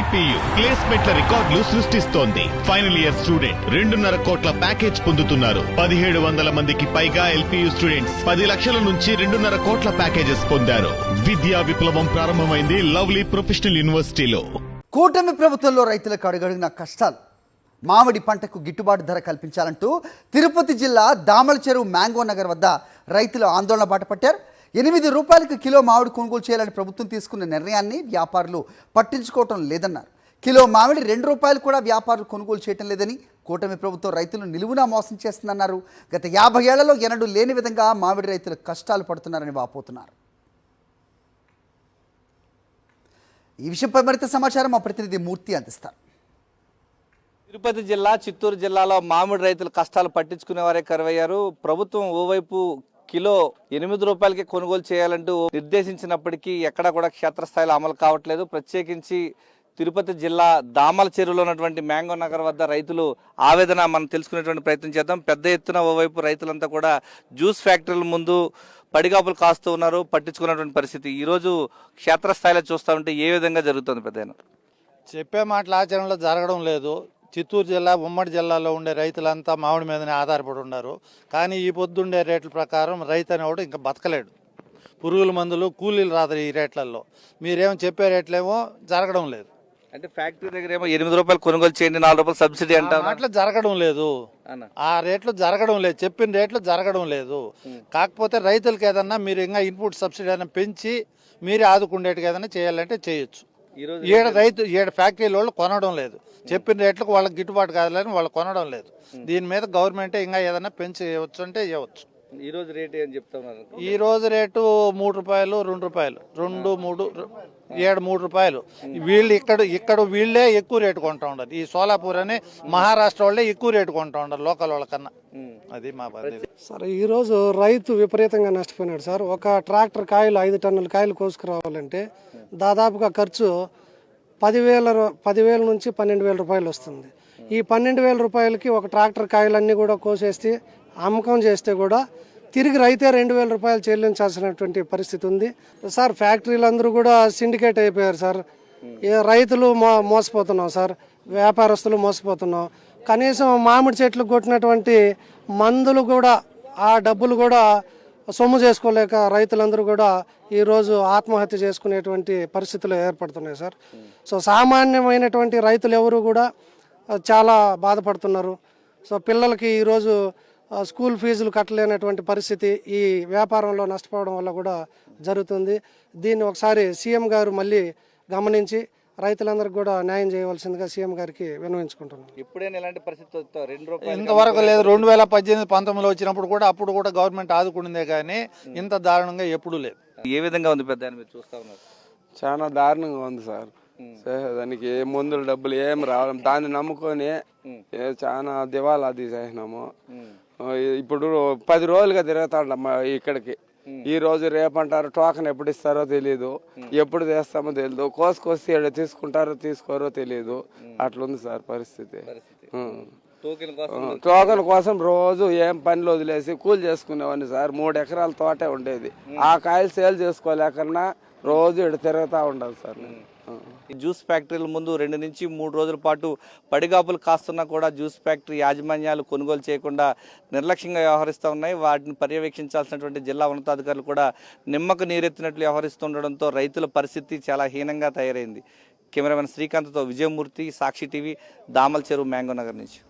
LPU ప్లేస్మెంట్ల రికార్డులు సృష్టిస్తోంది. Final year student 2.5 కోట్ల ప్యాకేజ్ పొందుతున్నారు. 1700 మందికి పైగా ఎల్పీయూ స్టూడెంట్స్ 10 లక్షల నుంచి 2.5 కోట్ల ప్యాకేజెస్ పొందారు. విద్యా విప్లవం ప్రారంభమైంది లవ్లీ ప్రొఫెషనల్ యూనివర్సిటీలో. కూటమి ప్రభుత్వంలో రైతులకు అడుగడుగున కష్టాలు. మామిడి పంటకు గిట్టుబాటు ధర కల్పించాలంటూ తిరుపతి జిల్లా దామల చెరువు మ్యాంగో నగర్ వద్ద రైతులు ఆందోళన బాటపట్టారు. 8 రూపాయలకు కిలో మామిడి కొనుగోలు చేయాలని ప్రభుత్వం తీసుకున్న నిర్ణయాన్ని వ్యాపారులు పట్టించుకోవటం లేదన్నారు. కిలో మామిడి 2 రూపాయలు కూడా వ్యాపారులు కొనుగోలు చేయటం లేదని, కూటమి ప్రభుత్వం రైతులను నిలువునా మోసం చేస్తుందన్నారు. గత 50 ఏళ్లలో ఎన్నడూ లేని విధంగా మామిడి రైతులు కష్టాలు పడుతున్నారని వాపోతున్నారు. ఈ విషయంపై మరింత సమాచారం మా ప్రతినిధి మూర్తి అందిస్తారు. తిరుపతి జిల్లా, చిత్తూరు జిల్లాలో మామిడి రైతులు కష్టాలు పట్టించుకునే వారే కరువయ్యారు. ప్రభుత్వం ఓవైపు కిలో 8 రూపాయలకి కొనుగోలు చేయాలంటూ నిర్దేశించినప్పటికీ ఎక్కడా కూడా క్షేత్రస్థాయిలో అమలు కావట్లేదు. ప్రత్యేకించి తిరుపతి జిల్లా దామల చెరువులో ఉన్నటువంటి మ్యాంగో నగర్ వద్ద రైతులు ఆవేదన మనం తెలుసుకునేటువంటి ప్రయత్నం చేద్దాం. పెద్ద ఎత్తున ఓవైపు రైతులంతా కూడా జ్యూస్ ఫ్యాక్టరీల ముందు పడిగాపులు కాస్తూ ఉన్నారు, పట్టించుకున్నటువంటి పరిస్థితి. ఈరోజు క్షేత్రస్థాయిలో చూస్తూ ఉంటే ఏ విధంగా జరుగుతుంది? పెద్దయినా చెప్పే మాటలు ఆచరణలో జరగడం లేదు. చిత్తూరు జిల్లా, ఉమ్మడి జిల్లాలో ఉండే రైతులంతా మామిడి మీదనే ఆధారపడి ఉన్నారు. కానీ ఈ పొద్దుండే రేట్ల ప్రకారం రైతు అనేవాడు ఇంకా బతకలేడు. పురుగుల మందులు, కూలీలు రాదు ఈ రేట్లలో. మీరేమో చెప్పే రేట్లేమో జరగడం లేదు. అంటే ఫ్యాక్టరీ దగ్గర ఏమో 8 రూపాయలు కొనుగోలు చేయండి, 4 రూపాయలు సబ్సిడీ అంటే అట్లా జరగడం లేదు. ఆ రేట్లు జరగడం లేదు, చెప్పిన రేట్లు జరగడం లేదు. కాకపోతే రైతులకు ఏదన్నా మీరు ఇంకా ఇన్పుట్ సబ్సిడీ అయినా పెంచి మీరే ఆదుకునేట్టుగా ఏదైనా చేయాలంటే చేయొచ్చు. ఈడ ఫ్యాక్టరీల వాళ్ళు కొనడం లేదు. చెప్పిన రేట్లకు వాళ్ళకి గిట్టుబాటు కాదని వాళ్ళు కొనడం లేదు. దీని మీద గవర్నమెంటే ఇంకా ఏదైనా పెంచి ఇవ్వచ్చు అంటే ఇవ్వచ్చు. ఈ రోజు రేటు ఏం చెప్తున్నారు? ఈ రోజు రేటు 3 రూపాయలు, 2 రూపాయలు, 2, 3, 7, 3 రూపాయలు. వీళ్ళు ఇక్కడ వీళ్ళే ఎక్కువ రేటు కొంటా ఉండరు. ఈ సోలాపూర్ అని మహారాష్ట్ర వాళ్ళే ఎక్కువ రేటు కొంటా ఉండరు లోకల్ వాళ్ళకన్నా. అది మా బాధ్యత. సార్, ఈరోజు రైతు విపరీతంగా నష్టపోయినాడు సార్. ఒక ట్రాక్టర్ కాయలు 5 టన్నుల కాయలు కోసుకురావాలంటే దాదాపుగా ఖర్చు 10,000 నుంచి 12,000 రూపాయలు వస్తుంది. ఈ 12,000 రూపాయలకి ఒక ట్రాక్టర్ కాయలన్నీ కూడా కోసేసి అమ్మకం చేస్తే కూడా తిరిగి రైతే 2,000 రూపాయలు చెల్లించాల్సినటువంటి పరిస్థితి ఉంది సార్. ఫ్యాక్టరీలందరూ కూడా సిండికేట్ అయిపోయారు సార్. రైతులు మోసపోతున్నాం సార్, వ్యాపారస్తులు మోసపోతున్నాం. కనీసం మామిడి చెట్లు కొట్టినటువంటి మందులు కూడా, ఆ డబ్బులు కూడా సొమ్ము చేసుకోలేక రైతులందరూ కూడా ఈరోజు ఆత్మహత్య చేసుకునేటువంటి పరిస్థితులు ఏర్పడుతున్నాయి సార్. సో సామాన్యమైనటువంటి రైతులు ఎవరు కూడా చాలా బాధపడుతున్నారు. సో పిల్లలకి ఈరోజు స్కూల్ ఫీజులు కట్టలేనటువంటి పరిస్థితి ఈ వ్యాపారంలో నష్టపోవడం వల్ల కూడా జరుగుతుంది. దీన్ని ఒకసారి సీఎం గారు మళ్ళీ గమనించి రైతులందరికీ కూడా న్యాయం చేయవలసిందిగా సీఎం గారికి విన్నవించుకుంటున్నాం. ఇప్పుడైనా ఇలాంటి పరిస్థితి 2 రూపాయలు ఇంతవరకు లేదు. 2018, 19 వచ్చినప్పుడు కూడా అప్పుడు కూడా గవర్నమెంట్ ఆదుకుందే కానీ ఇంత దారుణంగా ఎప్పుడూ లేదు. ఏ విధంగా ఉంది పెద్ద మీరు చూస్తా ఉన్నారు? చాలా దారుణంగా ఉంది సార్. దానికి ఏ మందులు డబ్బులు ఏం రావడం, దాన్ని నమ్ముకొని చాలా దివాలా తీసేసినాము. ఇప్పుడు 10 రోజులుగా తిరుగుతాడమ్మా ఇక్కడికి. ఈ రోజు రేపంటారు, టోకన్ ఎప్పుడు ఇస్తారో తెలియదు, ఎప్పుడు చేస్తామో తెలియదు. కోసుకొస్తే తీసుకుంటారో తీసుకోరో తెలియదు. అట్లుంది సార్ పరిస్థితి. టోకన్ కోసం రోజు ఏం పనులు వదిలేసి కూలి చేసుకునేవాడిని సార్. 3 ఎకరాల తోటే ఉండేది. ఆ కాయలు సేల్ చేసుకోలేకన్నా రోజు ఇటు తిరుగుతూ ఉండాలి సార్. ఈ జ్యూస్ ఫ్యాక్టరీల ముందు 2 నుంచి 3 రోజుల పాటు పడిగాపులు కాస్తున్నా కూడా జ్యూస్ ఫ్యాక్టరీ యాజమాన్యాలు కొనుగోలు చేయకుండా నిర్లక్ష్యంగా వ్యవహరిస్తూ ఉన్నాయి. వాటిని పర్యవేక్షించాల్సినటువంటి జిల్లా ఉన్నతాధికారులు కూడా నిమ్మకు నీరెత్తినట్లు వ్యవహరిస్తుండడంతో రైతుల పరిస్థితి చాలా హీనంగా తయారైంది. కెమెరామెన్ శ్రీకాంత్తో విజయమూర్తి, సాక్షి టీవీ, దామల చెరువు మ్యాంగో నగర్ నుంచి.